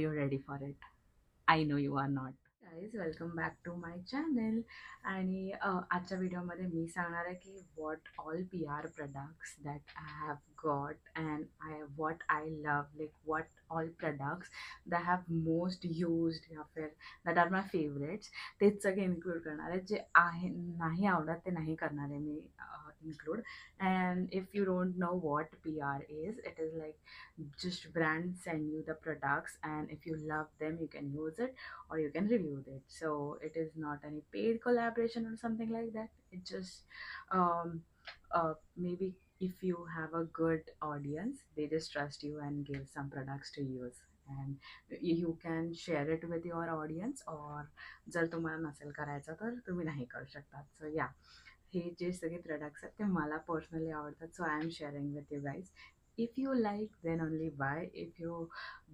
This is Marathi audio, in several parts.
You're ready for it. I know you are not. Guys, welcome back to my channel. आणि आजच्या व्हिडिओमध्ये मी सांगणार आहे की what all PR products that I have got and what I love, like what all products that I have most used या फिर that are my favorites तेच सगळे इन्क्लूड करणार आहे. जे आहे नाही आवडत ते नाही करणार आहे मी include. And if you don't know what PR is, it is like just brands send you the products, and if you love them you can use it or you can review it. So it is not any paid collaboration or something like that. It just maybe if you have a good audience, they just trust you and give some products to use, and you can share it with your audience, or जर तुम्हाला नसेल करायचं तर तुम्ही नाही करू शकतात. So yeah, हे जे सगळे प्रोडक्ट्स आहेत ते मला पर्सनली आवडतात, so I am sharing with you guys. If you like, then only buy. If you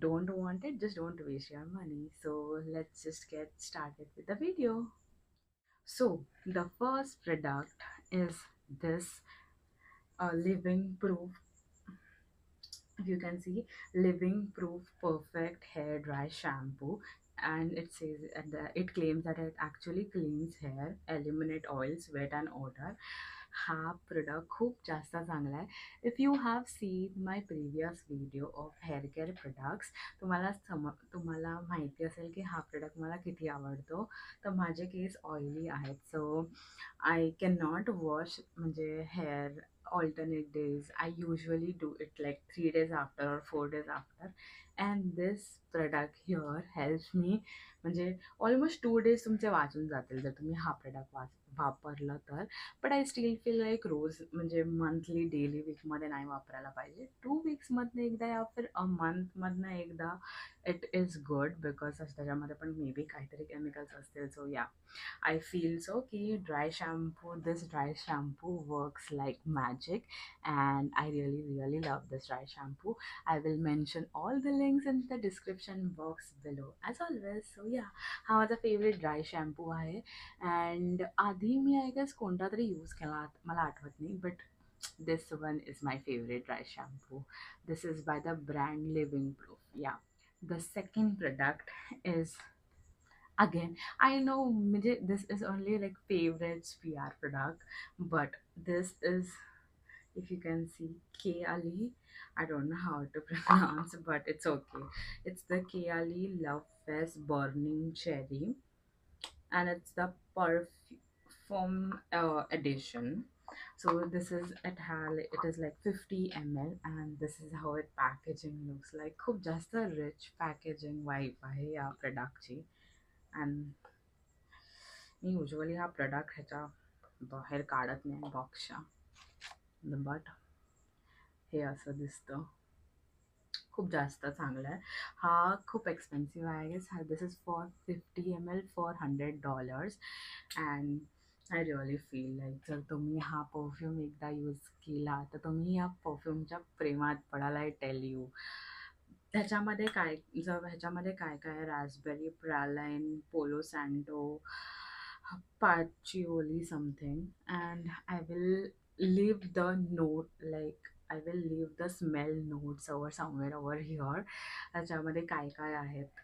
don't want it, just don't waste your money. So let's just get started with the video. So the first product is this living proof, if you can see, living proof perfect hair dry shampoo. And it says it claims that it actually cleans hair, eliminate oil, sweat and odor. हा प्रोडक्ट खूप जास्त चांगला आहे. If you have seen my previous video off hair care products, तुम्हाला माहिती असेल की हा प्रोडक्ट मला किती आवडतो. तर माझे केस ऑइली आहेत, so I can not wash म्हणजे hair alternate days. I usually do it like 3 days after or 4 days after, and this product here helps me. म्हणजे ऑलमोस्ट 2 days तुमचे वाचून जातील जर तुम्ही हा प्रोडक्ट वापरलं तर. But I still feel like रोज म्हणजे मंथली डेली वीकमध्ये नाही वापरायला पाहिजे. 2 weeksमधनं एकदा या फिर मंथमधनं एकदा इट इज गुड, बिकॉज त्याच्यामध्ये पण मे बी काहीतरी केमिकल्स असतील. सो या, I feel so कि this dry shampoo works like magic, and I really love this dry shampoo. I will mention all the links in the description box below as always. So yeah, हा माझा फेवरेट ड्राय शॅम्पू आहे. अँड आधी मी आय गेस कोणता तरी यूज केला, मला आठवत नाही, but this one is my favorite dry shampoo. This is by the brand Living Proof. Yeah. The second product is, again, I know this is only like favorites PR product, but this is, if you can see, Kali. I don't know how to pronounce, but it's okay. It's the Kali Love Fest Burning Cherry, and it's the perfume edition. So this is it is like 50 ml, and this is how it packaging looks like. खूप जास्त rich packaging vibe आहे या प्रोडक्टची. And मी युजली हा प्रोडक्ट ह्याच्या बाहेर काढत नाही बॉक्सच्या, बट हे असं दिसतं. खूप जास्त चांगलं आहे. हा खूप एक्सपेन्सिव्ह आहे. Guess this is for 50 ml for $100. And I really feel like जर तुम्ही हा परफ्यूम एकदा यूज केला तर तुम्ही या परफ्यूमच्या प्रेमात पडाल. I tell you. ह्याच्यामध्ये काय काय raspberry, praline, palo santo, patchouli something, and I will leave the note, like I will leave the smell notes over somewhere over here. त्याच्यामध्ये काय काय आहेत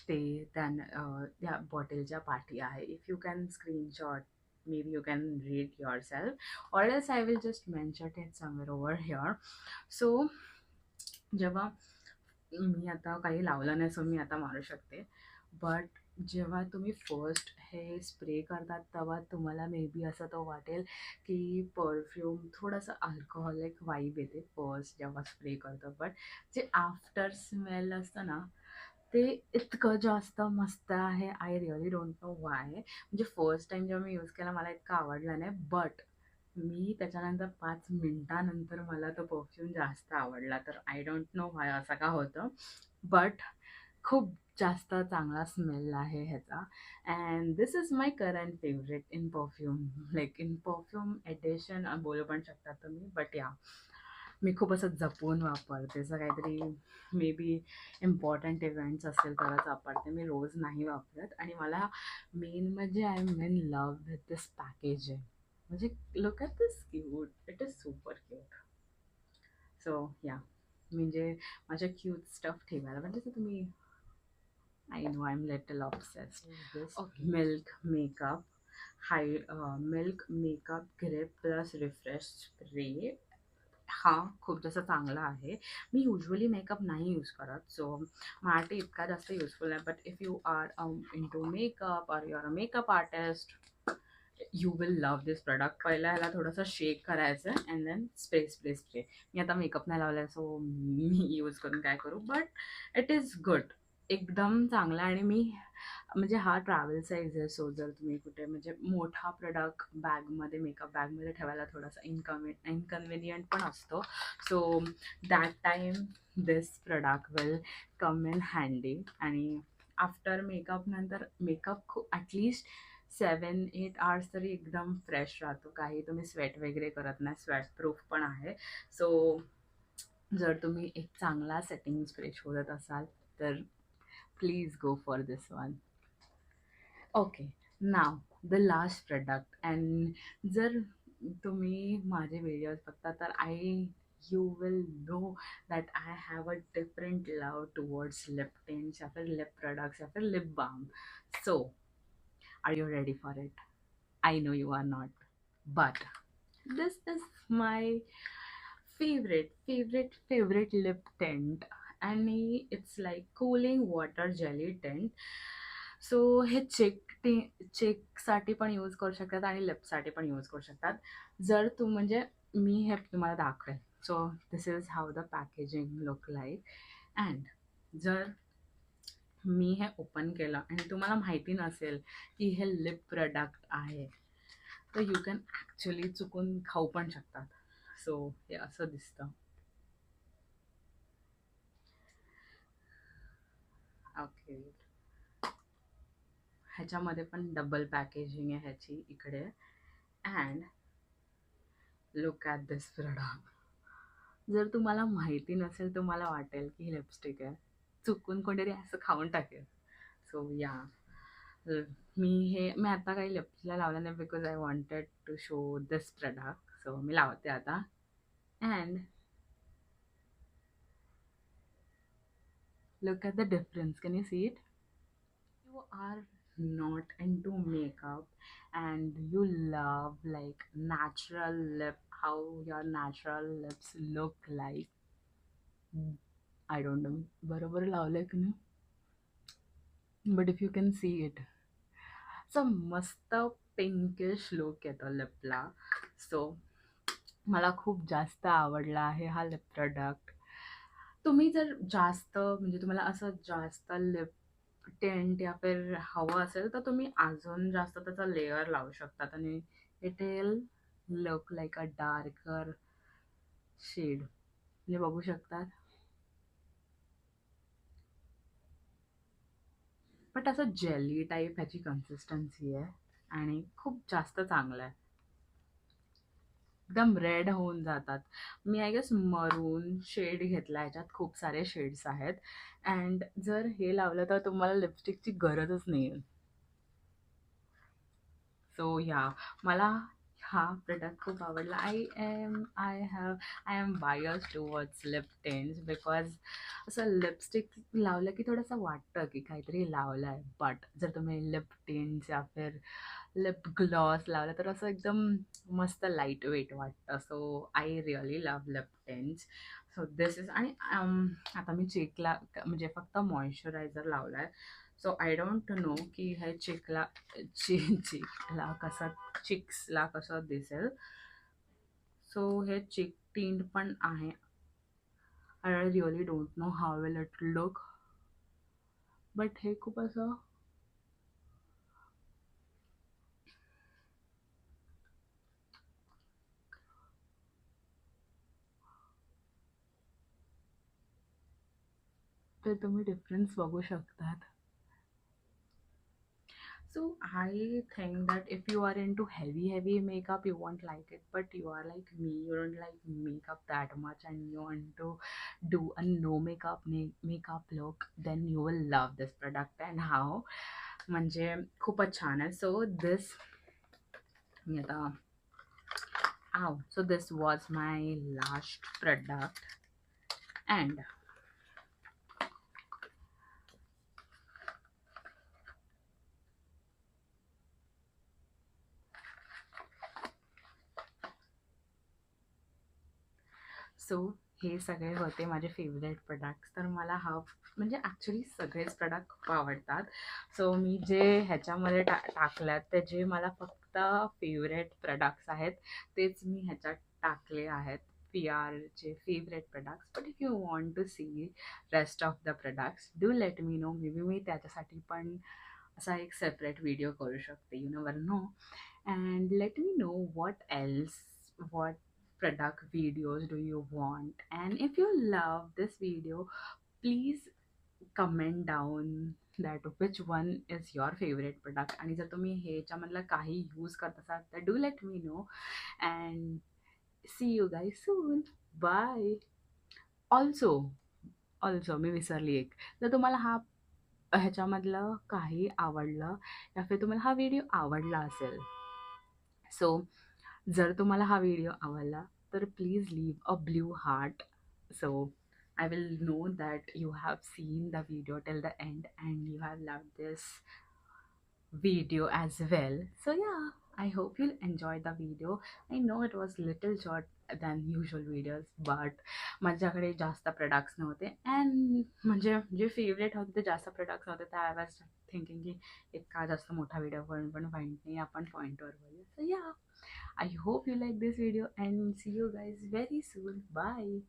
ते त्या बॉटलच्या पाठी आहे. If you can screenshot, maybe you can read yourself, or else I will just mention it somewhere over here. So जेव्हा मी आता काही लावलं नाही, सो मी आता मारू शकते. बट जेव्हा तुम्ही फर्स्ट हे स्प्रे करतात तेव्हा तुम्हाला मे बी असं तो वाटेल की परफ्यूम थोडंसं अल्कोहोलिक वाईब येते फर्स्ट जेव्हा स्प्रे करतो. बट जे आफ्टर स्मेल असतं ना, ते इतकं जास्त मस्त आहे. I really don't know Y. म्हणजे फर्स्ट टाइम जेव्हा मी यूज केला मला इतकं आवडलं नाही, बट मी त्याच्यानंतर 5 मिनिटानंतर मला तो परफ्यूम जास्त आवडला. तर आय डोंट नो व्हाय असं का होतं, बट खूप जास्त चांगला स्मेल आहे ह्याचा. And this is my current favourite in perfume, like in perfume edition बोलू पण शकता तुम्ही. बट या, मी खूप असं जपून वापरते. असं काहीतरी मे बी इम्पॉर्टंट इव्हेंट्स असेल तरच वापरते, मी रोज नाही वापरत. आणि मला मेन म्हणजे I am in love with this packaging. म्हणजे look at this cute, it is super cute. So yeah, म्हणजे माझ्या क्यूट स्टफ ठेवायला म्हणजे तुम्ही I know I'm little obsessed. This milk makeup, milk makeup grip plus refresh spray. हा खूप जास्त चांगला आहे. मी युजली मेकअप नाही यूज करत, सो माझ्यासाठी इतका जास्त युजफुल नाही. But if you are into makeup or you are a makeup artist, you will love this product. पहिला ह्याला थोडंसं शेक करायचं and then spray spray spray. मी आता मेकअप नाही लावला, सो मी यूज करून काय करू, बट इट इज गुड. एकदम चांगला. आणि मी म्हणजे हा ट्रॅव्हल साईज आहे, सो जर तुम्ही कुठे म्हणजे मोठा प्रोडक्ट बॅगमध्ये, मेकअप बॅगमध्ये ठेवायला थोडासा इनकन्व्हिनियंट पण असतो, so that time this product will come in handy. आणि आफ्टर मेकअप नंतर मेकअप खूप ॲटलिस्ट 7-8 आवर्स तरी एकदम फ्रेश राहतो. काही तुम्ही स्वेट वगैरे करत नाही, स्वेट प्रूफ पण आहे. सो जर तुम्ही एक चांगला सेटिंग स्प्रे शोधत असाल तर please go for this one. Okay, now the last product. And जर तुम्ही माझे व्हिडिओज बघता तर you will know that I have a different love towards lip tints या फिर लिप प्रोडक्ट्स या फिर lip balm. So are you ready for it? I know you are not, but this is my favorite lip tint, and it's like cooling water jelly tint. So हे चेकसाठी पण यूज करू शकतात आणि लिपसाठी पण यूज करू शकतात. जर म्हणजे मी हे तुम्हाला दाखवेल. So this is how the packaging look like. And जर मी हे ओपन केलं आणि तुम्हाला माहिती नसेल की हे लिप प्रोडक्ट आहे, तर यू कॅन ॲक्च्युली चुकून खाऊ पण शकतात. सो हे असं दिसतं. ओके, ह्याच्यामध्ये पण डबल पॅकेजिंग आहे ह्याची इकडे. And look at this product. जर तुम्हाला माहिती नसेल, तुम्हाला वाटेल की ही लिपस्टिक आहे, चुकून कोणतरी असं खाऊन टाकेल. सो या, मी आता काही लिप्सला लावलं नाही because I wanted to show this product. So मी लावते आता. And look at the difference. Can you see it? You are not into makeup and you love like natural lip, how your natural lips look like. I don't know बरोबर लावलंय की नाही, but if you can see it, असं मस्त पिंकिश लुक येतो लिपला. सो मला खूप जास्त आवडला आहे हा लिप प्रोडक्ट. तुम्ही जर जास्त म्हणजे तुम्हाला असं जास्त लिप टेंट या फिर हवं असेल तर तुम्ही अजून जास्त त्याचा लेअर लावू शकतात आणि it will look like a darker shade. म्हणजे बघू शकतात, बट असं जेली टाईप ह्याची कन्सिस्टन्सी आहे आणि खूप जास्त चांगलं आहे. एकदम रेड होऊन जातात. मी आय गेस मरून शेड घेतला, ह्याच्यात खूप सारे शेड्स आहेत. अँड जर हे लावलं तर तुम्हाला लिपस्टिकची गरजच नाही आहे. सो या, मला हा प्रोडक्ट खूप आवडला. I am biased towards lip tints because असं लिपस्टिक लावलं की थोडंसं वाटतं की काहीतरी लावलं आहे. बट जर तुम्ही लिप टिंट्स या फिर लिप ग्लॉस लावला तर असं एकदम मस्त लाईट वेट वाटतं. So I really love lip tints. So this is. आणि आता मी चेकला म्हणजे फक्त मॉइश्चरायझर लावला आहे. सो आय डोंट नो की हे चिक्सला कसं दिसेल. सो हे चिक टिंट पण आहे. I really don't know how will it look, but हे खूप असं तर तुम्ही डिफरन्स बघू शकतात. So I think that if you are into heavy makeup, you won't like it. But you are like me, you don't like makeup that much, and you want to do a no makeup look, then you will love this product. And how? म्हणजे खूपच छान आहे. So this, so this was my last product. And so हे सगळे होते माझे फेवरेट प्रोडक्ट्स. तर मला हा म्हणजे ॲक्च्युली सगळेच प्रोडक्ट खूप आवडतात. सो मी जे ह्याच्यामध्ये टाकल्यात ते जे मला फक्त फेवरेट प्रोडक्ट्स आहेत तेच मी ह्याच्यात टाकले आहेत. पी आरचे favourite products. But if you want to see rest of the products do let me know. Maybe मी त्याच्यासाठी पण असा एक सेपरेट व्हिडिओ करू शकते. You never know. And let me know what else, what product videos do you want, and if you love this video, please comment down that which one is your favorite product. आणि जर तुम्ही ह्याच्यामधलं काही यूज करत असाल तर do let me know. And see you guys soon. Bye. Also also मी विसरली एक. जर तुम्हाला ह्याच्यामधलं काही आवडलं या फिर तुम्हाला हा व्हिडिओ आवडला असेल, सो जर तुम्हाला हा व्हिडिओ आवडला तर please leave a blue heart. So I will know that you have seen the video till the end and you have loved this video as well. So yeah, I hope you'll enjoy the video. I know it was little short than usual videos, but माझ्याकडे जास्त प्रोडक्ट्स नव्हते अँड म्हणजे जे फेवरेट होते ते जास्त प्रोडक्ट्स होते. तर आय वॉज थिंकिंग की इतका जास्त मोठा व्हिडिओ पण पॉईंट नाही, आपण पॉईंटवर बोलू. सो या, I hope you like this video and see you guys very soon. Bye.